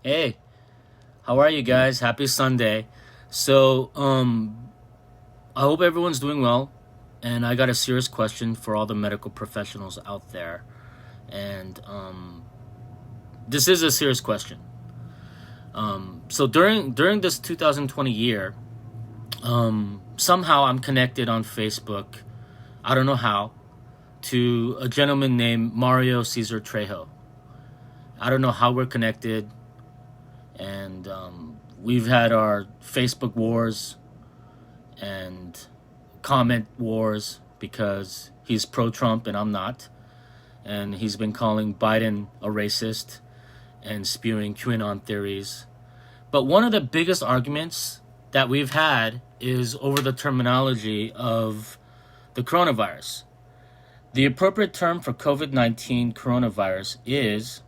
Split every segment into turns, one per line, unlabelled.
Hey, how are you guys? Happy Sunday. I hope everyone's doing well. And I got a serious question for all the medical professionals out there. And this is a serious question. During this 2020 year, somehow I'm connected on Facebook. I don't know how, to a gentleman named Mario Cesar Trejo. I don't know how we're connected, and we've had our Facebook wars and comment wars because he's pro Trump and I'm not. And he's been calling Biden a racist and spewing QAnon theories. But one of the biggest arguments that we've had is over the terminology of the coronavirus. The appropriate term for COVID-19 coronavirus is,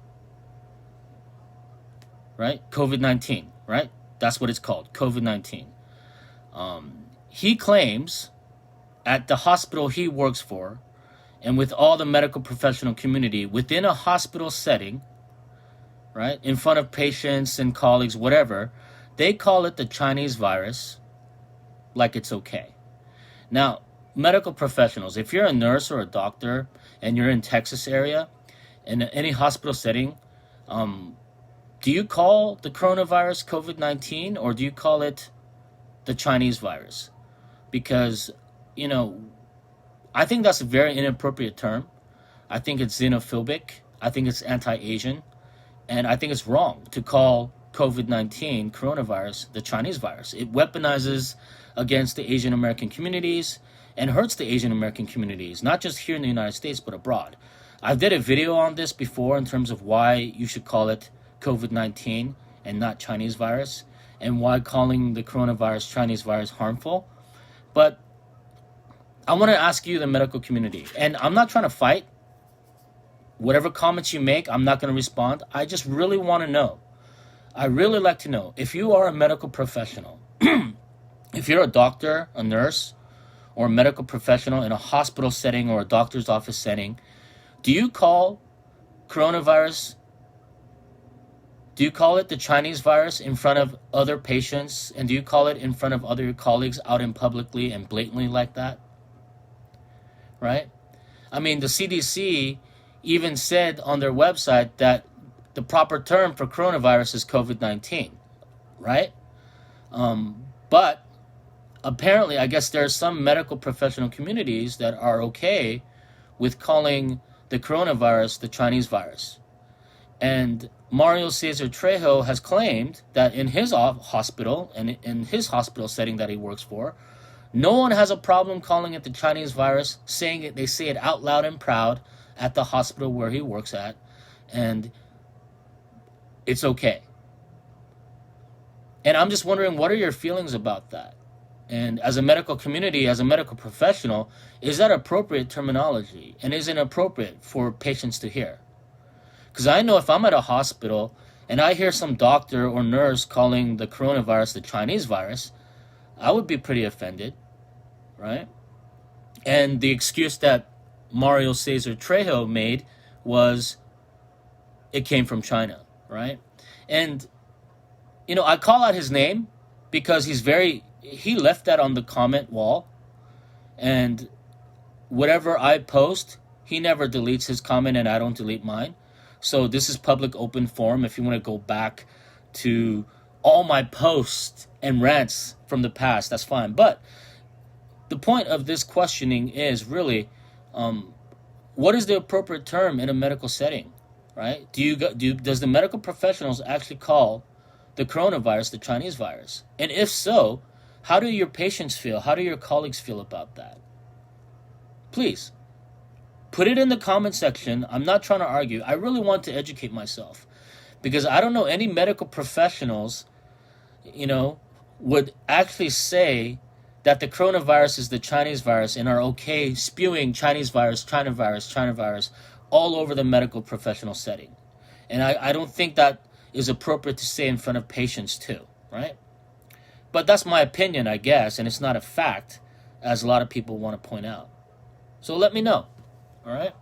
right? COVID-19, right? That's what it's called, COVID-19. He claims at the hospital he works for and with all the medical professional community within a hospital setting, right, in front of patients and colleagues, whatever, they call it the Chinese virus, like it's okay. Now, medical professionals, if you're a nurse or a doctor and you're in Texas area, in any hospital setting, do you call the coronavirus COVID-19 or do you call it the Chinese virus? Because, you know, I think that's a very inappropriate term. I think it's xenophobic. I think it's anti-Asian. And I think it's wrong to call COVID-19 coronavirus the Chinese virus. It weaponizes against the Asian American communities and hurts the Asian American communities, not just here in the United States, but abroad. I did a video on this before in terms of why you should call it COVID-19 and not Chinese virus, and why calling the coronavirus Chinese virus harmful. But I want to ask you, the medical community, and I'm not trying to fight. Whatever comments you make, I'm not going to respond. I just really want to know. I really like to know if you are a medical professional, if you're a doctor, a nurse, or a medical professional in a hospital setting or a doctor's office setting, do you call coronavirus, do you call it the Chinese virus in front of other patients? And do you call it in front of other colleagues out in publicly and blatantly like that? Right? I mean, the CDC even said on their website that the proper term for coronavirus is COVID-19, right? But apparently, I guess there are some medical professional communities that are okay with calling the coronavirus the Chinese virus. And Mario Cesar Trejo has claimed that in his hospital and in his hospital setting that he works for, no one has a problem calling it the Chinese virus, saying it, they say it out loud and proud at the hospital where he works at, and it's okay. And I'm just wondering, what are your feelings about that? And as a medical community, as a medical professional, is that appropriate terminology? And is it appropriate for patients to hear? Because I know if I'm at a hospital and I hear some doctor or nurse calling the coronavirus the Chinese virus, I would be pretty offended, right? And the excuse that Mario Cesar Trejo made was it came from China, right? And, you know, I call out his name because he left that on the comment wall. And whatever I post, he never deletes his comment and I don't delete mine. So this is public open forum. If you want to go back to all my posts and rants from the past, that's fine. But the point of this questioning is really, what is the appropriate term in a medical setting, right? Does the medical professionals actually call the coronavirus the Chinese virus? And if so, how do your patients feel? How do your colleagues feel about that? Please, put it in the comment section. I'm not trying to argue. I really want to educate myself because I don't know any medical professionals, would actually say that the coronavirus is the Chinese virus and are okay spewing Chinese virus, China virus, China virus all over the medical professional setting. And I don't think that is appropriate to say in front of patients too, right? But that's my opinion, I guess, and it's not a fact, as a lot of people want to point out. So let me know, all right?